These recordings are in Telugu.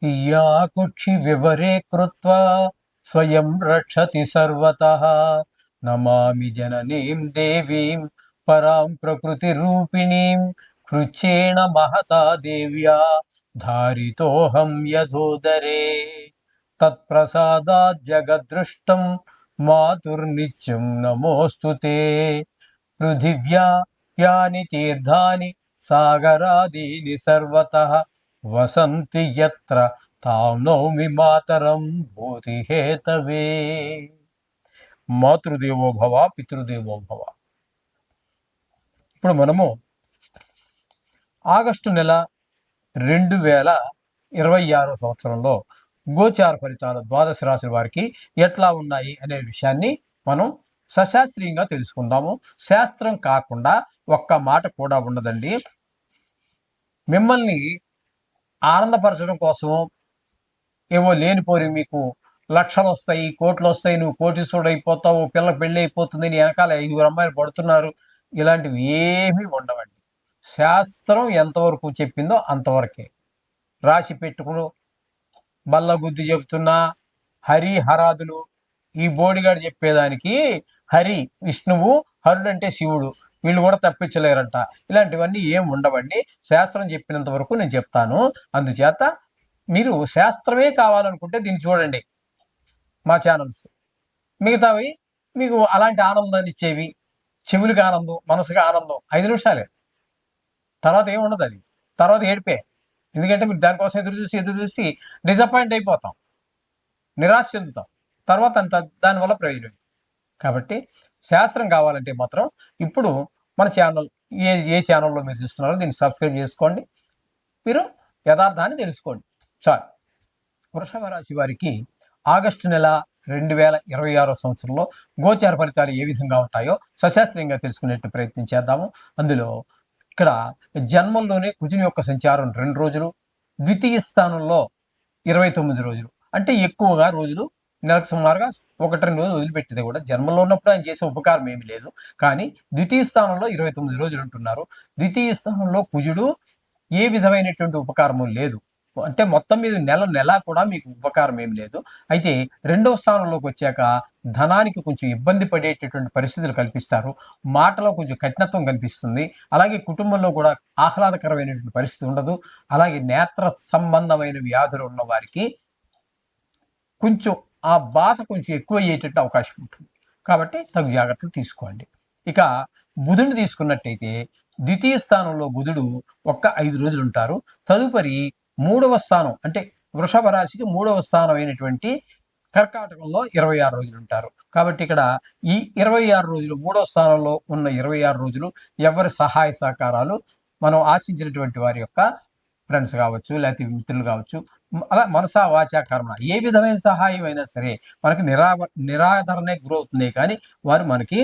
या कुक्षि विवरे कृत्वा स्वयं रक्षति सर्वतः। नमामि जननीं देवीं परां प्रकृतिरूपिणीं। कृच्छ्रेण महता देव्या धारितोऽहं यथोदरे। तत्प्रसादात् जगद्दृष्टं मातुर्नित्यं नमोऽस्तु ते। पृथिव्या यानि तीर्थानि सागरादीनि सर्वतः वसन्ति यत्र तां नौमि मातరం భూతిహేతవే. మాతృదేవో భవ పితృదేవో భవ. ఇప్పుడు మనము ఆగస్టు నెల 2026 సంవత్సరంలో గోచార ఫలితాలు ద్వాదశ రాశి వారికి ఎట్లా ఉన్నాయి అనే విషయాన్ని మనం సశాస్త్రీయంగా తెలుసుకుందాము. శాస్త్రం కాకుండా ఒక్క మాట కూడా ఉండదండి. మిమ్మల్ని ఆనందపరచడం కోసం ఏవో లేనిపోరి మీకు లక్షలు వస్తాయి, కోట్లు వస్తాయి, నువ్వు కోటీశ్వరుడు అయిపోతావు, పిల్లకి పెళ్ళి అయిపోతుంది, నీ వెనకాల 5 అమ్మాయిలు పడుతున్నారు, ఇలాంటివి ఏమీ ఉండవండి. శాస్త్రం ఎంతవరకు చెప్పిందో అంతవరకే. రాసి పెట్టుకుని బల్లగుద్ది చెబుతున్నా హరి హరాదులు, ఈ బోడిగాడు చెప్పేదానికి హరి విష్ణువు, హరుడు అంటే శివుడు, వీళ్ళు కూడా తప్పించలేరంట. ఇలాంటివన్నీ ఏం ఉండవండి. శాస్త్రం చెప్పినంత వరకు నేను చెప్తాను. అందుచేత మీరు శాస్త్రమే కావాలనుకుంటే దీన్ని చూడండి, మా ఛానల్స్. మిగతావి మీకు అలాంటి ఆనందాన్ని ఇచ్చేవి, చెవులకి ఆనందం, మనసుకి ఆనందం 5 నిమిషాలే, తర్వాత ఏమి ఉండదు. అది తర్వాత ఏడిపే. ఎందుకంటే మీరు దానికోసం ఎదురు చూసి డిసప్పాయింట్ అయిపోతాం, నిరాశ చెందుతాం, తర్వాత అంత దానివల్ల ప్రయోజనం. కాబట్టి శాస్త్రం కావాలంటే మాత్రం ఇప్పుడు మన ఛానల్ ఏ ఛానల్లో మీరు చూస్తున్నారో దీన్ని సబ్స్క్రైబ్ చేసుకోండి, మీరు యథార్థాన్ని తెలుసుకోండి చాలు. వృషభ రాశి వారికి ఆగస్టు నెల 2026 సంవత్సరంలో గోచార ఫలితాలు ఏ విధంగా ఉంటాయో సశాస్త్రీయంగా తెలుసుకునేట్టు ప్రయత్నం చేద్దాము. అందులో ఇక్కడ జన్మంలోనే కుజుని యొక్క సంచారం 2 రోజులు, ద్వితీయ స్థానంలో 29 రోజులు, అంటే ఎక్కువగా రోజులు, నెలకు సుమారుగా 1-2 రోజులు వదిలిపెట్టేది కూడా. జన్మలో ఉన్నప్పుడు ఆయన చేసే ఉపకారం ఏమి లేదు, కానీ ద్వితీయ స్థానంలో 29 రోజులు ఉంటున్నారు. ద్వితీయ స్థానంలో కుజుడు ఏ విధమైనటువంటి ఉపకారము లేదు, అంటే మొత్తం మీద నెల కూడా మీకు ఉపకారం ఏం లేదు. అయితే 2వ స్థానంలోకి వచ్చాక ధనానికి కొంచెం ఇబ్బంది పడేటటువంటి పరిస్థితులు కల్పిస్తారు, మాటలో కొంచెం కఠినత్వం కనిపిస్తుంది, అలాగే కుటుంబంలో కూడా ఆహ్లాదకరమైనటువంటి పరిస్థితి ఉండదు. అలాగే నేత్ర సంబంధమైన వ్యాధులు ఉన్న వారికి కొంచెం ఆ బాధ కొంచెం ఎక్కువ అయ్యేటట్టు అవకాశం ఉంటుంది. కాబట్టి తగు జాగ్రత్తలు తీసుకోండి. ఇక బుధుడిని తీసుకున్నట్టయితే ద్వితీయ స్థానంలో బుధుడు 5 రోజులు ఉంటారు. తదుపరి 3వ స్థానం, అంటే వృషభ రాశికి 3వ స్థానం అయినటువంటి కర్కాటకంలో 26 రోజులు ఉంటారు. కాబట్టి ఇక్కడ ఈ 26 రోజులు, 3వ స్థానంలో ఉన్న 26 రోజులు ఎవరి సహాయ సహకారాలు, మనం ఆశించినటువంటి వారి యొక్క ఫ్రెండ్స్ కావచ్చు, లేకపోతే మిత్రులు కావచ్చు, అలా మనసా వాచా కర్మ ఏ విధమైన సహాయం అయినా సరే మనకి నిరాదరణే గురవుతున్నాయి, కానీ వారు మనకి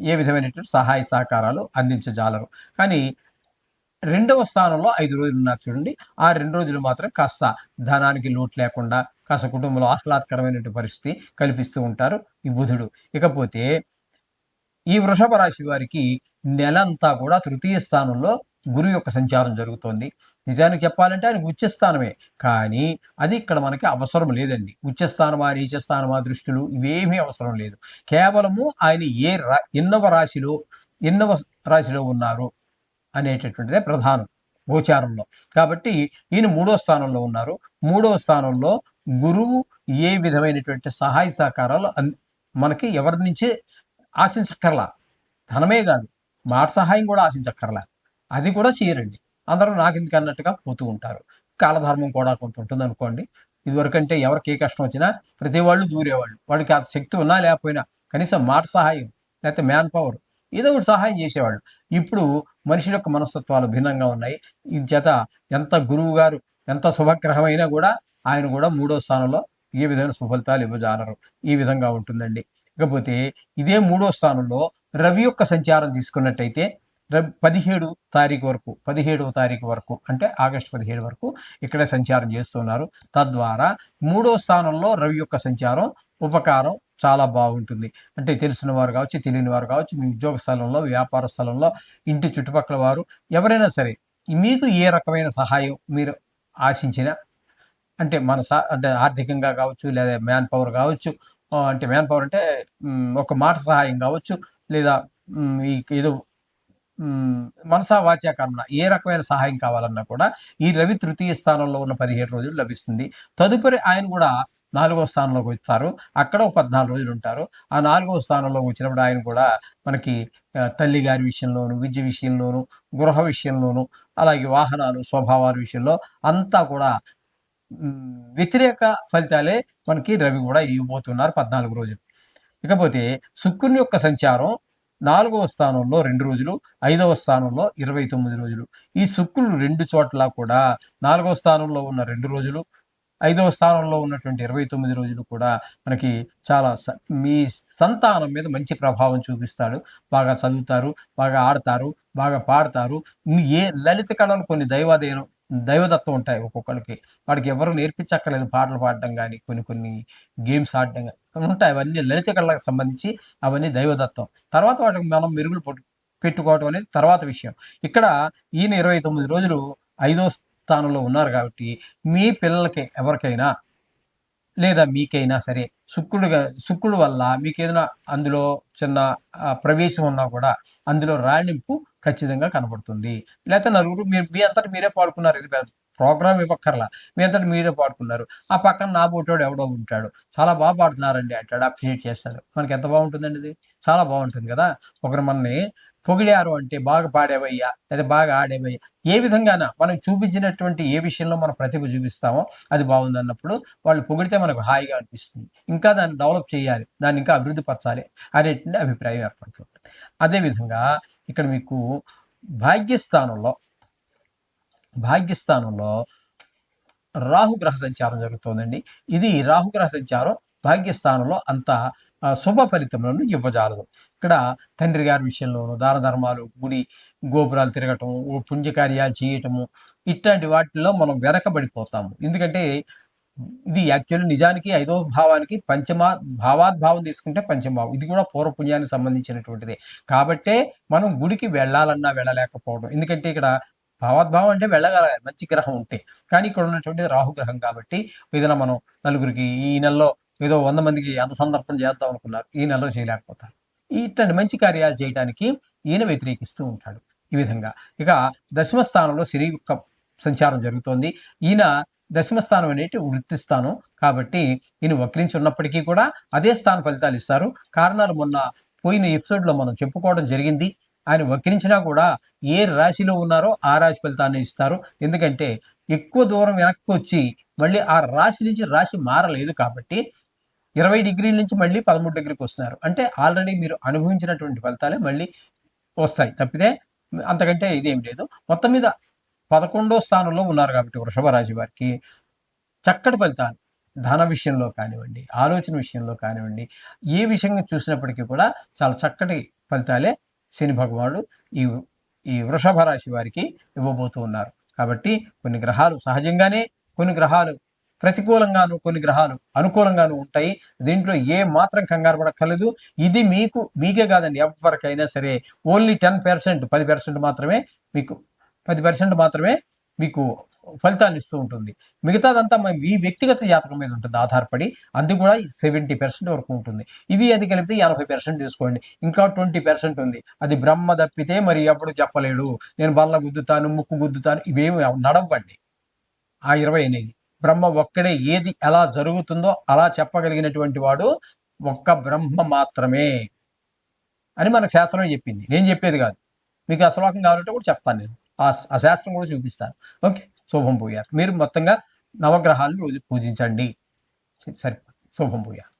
ఏ విధమైనటువంటి సహాయ సహకారాలు అందించజాలరు. కానీ 2వ స్థానంలో 5 రోజులు ఉన్నారు చూడండి, ఆ 2 రోజులు మాత్రం కాస్త ధనానికి లోటు లేకుండా కాస్త కుటుంబంలో ఆహ్లాదకరమైనటువంటి పరిస్థితి కల్పిస్తూ ఉంటారు ఈ బుధుడు. ఇకపోతే ఈ వృషభ రాశి వారికి నెలంతా కూడా తృతీయ స్థానంలో గురువు యొక్క సంచారం జరుగుతోంది. నిజానికి చెప్పాలంటే ఆయన ఉచ్చస్థానమే, కానీ అది ఇక్కడ మనకి అవసరం లేదండి. ఉచ్చస్థానమా నీచస్థానమా దృష్టిలు ఇవేమీ అవసరం లేదు. కేవలము ఆయన ఎన్నవ రాశిలో ఉన్నారు అనేటటువంటిదే ప్రధానం గోచారంలో. కాబట్టి ఈయన 3వ స్థానంలో ఉన్నారు. 3వ స్థానంలో గురువు ఏ విధమైనటువంటి సహాయ సహకారాలు మనకి ఎవరి నుంచి ఆశించక్కర్లా, ధనమే కాదు మాట సహాయం కూడా ఆశించక్కర్లా, అది కూడా చేయరండి. అందరూ నాకెందుకు అన్నట్టుగా పోతూ ఉంటారు. కాలధర్మం కూడా కొంత ఉంటుంది అనుకోండి. ఇదివరకంటే ఎవరికి ఏ కష్టం వచ్చినా ప్రతి వాళ్ళు దూరేవాళ్ళు, వాడికి ఆ శక్తి ఉన్నా లేకపోయినా కనీసం మాట సహాయం లేకపోతే మ్యాన్ పవర్ ఏదో ఒకటి సహాయం చేసేవాళ్ళు. ఇప్పుడు మనుషుల యొక్క మనస్తత్వాలు భిన్నంగా ఉన్నాయి. ఈ చేత ఎంత గురువు గారు ఎంత శుభగ్రహమైనా కూడా ఆయన కూడా 3వ స్థానంలో ఏ విధమైన శుభఫలితాలు ఇవ్వజాలరు. ఈ విధంగా ఉంటుందండి. ఇకపోతే ఇదే 3వ స్థానంలో రవి యొక్క సంచారం తీసుకున్నట్టయితే 17వ తారీఖు వరకు, అంటే ఆగస్టు 17 వరకు ఇక్కడే సంచారం చేస్తున్నారు. తద్వారా 3వ స్థానంలో రవి యొక్క సంచారం ఉపకారం చాలా బాగుంటుంది. అంటే తెలిసిన వారు కావచ్చు, తెలియని వారు కావచ్చు, మీ ఉద్యోగ స్థలంలో, వ్యాపార స్థలంలో, ఇంటి చుట్టుపక్కల వారు ఎవరైనా సరే మీకు ఏ రకమైన సహాయం మీరు ఆశించినా అంటే అంటే ఆర్థికంగా కావచ్చు, లేదా మ్యాన్ పవర్ కావచ్చు. అంటే మ్యాన్ పవర్ అంటే ఒక మాట సహాయం కావచ్చు, లేదా ఈ ఏదో హ్మ్. మనసా వాచా కర్మణ ఏ రకమైన సహాయం కావాలన్నా కూడా ఈ రవి తృతీయ స్థానంలో ఉన్న 17 రోజులు లభిస్తుంది. తదుపరి ఆయన కూడా 4వ స్థానంలోకి వస్తారు. అక్కడ ఒక 14 రోజులుంటారు. ఆ 4వ స్థానంలోకి వచ్చినప్పుడు ఆయన కూడా మనకి తల్లి గారి విషయంలోను, విద్య విషయంలోను, గృహ విషయంలోను, అలాగే వాహనాలు, స్వభావాల విషయంలో అంతా కూడా వ్యతిరేక ఫలితాలే మనకి రవి కూడా ఇవ్వబోతున్నారు 14 రోజులు. ఇకపోతే శుక్రుని యొక్క సంచారం 4వ స్థానంలో 2 రోజులు, 5వ స్థానంలో 29 రోజులు. ఈ శుక్రుడు 2 చోట్ల కూడా 4వ స్థానంలో ఉన్న 2 రోజులు, 5వ స్థానంలో ఉన్నటువంటి 29 రోజులు కూడా మనకి చాలా మీ సంతానం మీద మంచి ప్రభావం చూపిస్తాడు. బాగా చదువుతారు, బాగా ఆడతారు, బాగా పాడతారు. ఏ లలిత కళలు కొన్ని దైవదత్తం ఉంటాయి ఒక్కొక్కళ్ళకి. వాడికి ఎవరు నేర్పించక్కర్లేదు పాటలు పాడడం గాని, కొన్ని గేమ్స్ ఆడడం గాని ఉంటాయి. అవన్నీ లలిత కళలకు సంబంధించి అవన్నీ దైవదత్తం. తర్వాత వాటికి మనం మెరుగులు పెట్టుకోవడం అనేది తర్వాత విషయం. ఇక్కడ ఈయన 29 రోజులు 5వ స్థానంలో ఉన్నారు కాబట్టి, మీ పిల్లలకి ఎవరికైనా లేదా మీకైనా సరే శుక్రుడు వల్ల మీకేదైనా అందులో చిన్న ప్రవేశం ఉన్నా కూడా అందులో రాణింపు ఖచ్చితంగా కనబడుతుంది. లేకపోతే నలుగురు మీ అంతట మీరే పాడుకున్నారు. ఇది ప్రోగ్రామ్ ఇవ్వక్కర్లా. మీ అంతట మీరే పాడుకున్నారు. ఆ పక్కన నా బోటోడు ఎవడో ఉంటాడు. చాలా బాగా పాడుతున్నారండి అంటాడు. అప్రిషియేట్ చేస్తాడు. మనకి ఎంత బాగుంటుందండి ఇది. చాలా బాగుంటుంది కదా! ఒకరు మనల్ని పొగిడారు అంటే బాగా పాడావయ్యా, లేదా బాగా ఆడావయ్యా, ఏ విధంగాన మనం చూపించినటువంటి ఏ విషయంలో మన ప్రతిభ చూపిస్తామో అది బాగుందన్నప్పుడు వాళ్ళు పొగిడితే మనకు హాయిగా అనిపిస్తుంది. ఇంకా దాన్ని డెవలప్ చేయాలి, దాన్ని ఇంకా అభివృద్ధి పరచాలి అనేటువంటి అభిప్రాయం ఏర్పడుతుంది. అదేవిధంగా ఇక్కడ మీకు భాగ్యస్థానంలో భాగ్యస్థానంలో రాహుగ్రహ సంచారం జరుగుతోందండి. ఇది రాహుగ్రహ సంచారం భాగ్యస్థానంలో అంత శుభ ఫలితములను ఇవ్వజాలదు. ఇక్కడ తండ్రి గారి విషయంలోను దాన ధర్మాలు, గుడి గోపురాలు తిరగటం, పుణ్యకార్యాలు చేయటము, ఇట్లాంటి వాటిల్లో మనం వెనకబడిపోతాము. ఎందుకంటే ఇది యాక్చువల్లీ నిజానికి 5వ భావానికి భావాద్భావం తీసుకుంటే పంచమభావం. ఇది కూడా పూర్వపుణ్యానికి సంబంధించినటువంటిదే. కాబట్టే మనం గుడికి వెళ్ళాలన్నా వెళ్ళలేకపోవడం. ఎందుకంటే ఇక్కడ భావాద్భావం అంటే వెళ్ళగలగాలి మంచి గ్రహం ఉంటే. కానీ ఇక్కడ ఉన్నటువంటిది రాహుగ్రహం కాబట్టి ఏదైనా మనం నలుగురికి ఈ నెలలో ఏదో 100 మందికి సందర్పణ చేద్దాం అనుకున్నారు. ఈ నెలలో చేయలేకపోతారు. ఇట్లాంటి మంచి కార్యాలు చేయడానికి ఈయన వ్యతిరేకిస్తూ ఉంటాడు. ఈ విధంగా. ఇక దశమ స్థానంలో శని యొక్క సంచారం జరుగుతోంది. ఈయన దశమ స్థానం అనేటి వృత్తి స్థానం. కాబట్టి ఈయన వక్రించి ఉన్నప్పటికీ కూడా అదే స్థాన ఫలితాలు ఇస్తారు. కారణాలు మొన్న పోయిన ఎపిసోడ్‌లో మనం చెప్పుకోవడం జరిగింది. ఆయన వక్రించినా కూడా ఏ రాశిలో ఉన్నారో ఆ రాశి ఫలితాన్ని ఇస్తారు. ఎందుకంటే ఎక్కువ దూరం వెనక్కి వచ్చి మళ్ళీ ఆ రాశి నుంచి రాశి మారలేదు కాబట్టి 20 డిగ్రీల నుంచి మళ్ళీ 13 డిగ్రీకి వస్తున్నారు. అంటే ఆల్రెడీ మీరు అనుభవించినటువంటి ఫలితాలే మళ్ళీ వస్తాయి. తప్పితే అంతకంటే ఇదేం లేదు. మొత్తం మీద 11వ స్థానంలో ఉన్నారు కాబట్టి వృషభ రాశి వారికి చక్కటి ఫలితాలు ధన విషయంలో కానివ్వండి, ఆలోచన విషయంలో కానివ్వండి, ఏ విషయంగా చూసినప్పటికీ కూడా చాలా చక్కటి ఫలితాలే శని భగవానుడు ఈ ఈ వృషభ రాశి వారికి ఇవ్వబోతూ ఉన్నారు. కాబట్టి కొన్ని గ్రహాలు సహజంగానే, కొన్ని గ్రహాలు ప్రతికూలంగాను, కొన్ని గ్రహాలు అనుకూలంగాను ఉంటాయి. దీంట్లో ఏ మాత్రం కంగారు పడక్కర్లేదు. ఇది మీకే కాదండి, ఎవరికైనా సరే ఓన్లీ 10%, 10% మాత్రమే మీకు 10% మాత్రమే మీకు ఫలితాన్ని ఇస్తూ ఉంటుంది. మిగతాదంతా మీ వ్యక్తిగత జాతకం మీద ఉంటుంది ఆధారపడి. అది కూడా 70% వరకు ఉంటుంది. అది కలిపితే 80% తీసుకోండి. ఇంకా 20% ఉంది. అది బ్రహ్మ తప్పితే మరి ఎప్పుడు చెప్పలేడు. నేను బల్ల గుద్దుతాను, ముక్కు గుద్దుతాను, ఇవేమి నడవండి. ఆ 20 అనేది బ్రహ్మ ఒక్కడే. ఏది ఎలా జరుగుతుందో అలా చెప్పగలిగినటువంటి వాడు ఒక్క బ్రహ్మ మాత్రమే అని మనకు శాస్త్రమే చెప్పింది. నేను చెప్పేది కాదు. మీకు ఆ శ్లోకం కావాలంటే కూడా చెప్తాను నేను. ఆ శాస్త్రం కూడా చూపిస్తాను. ఓకే. శుభం భూయాత్. మీరు మొత్తంగా నవగ్రహాలను రోజు పూజించండి. సరే. శుభం భూయాత్.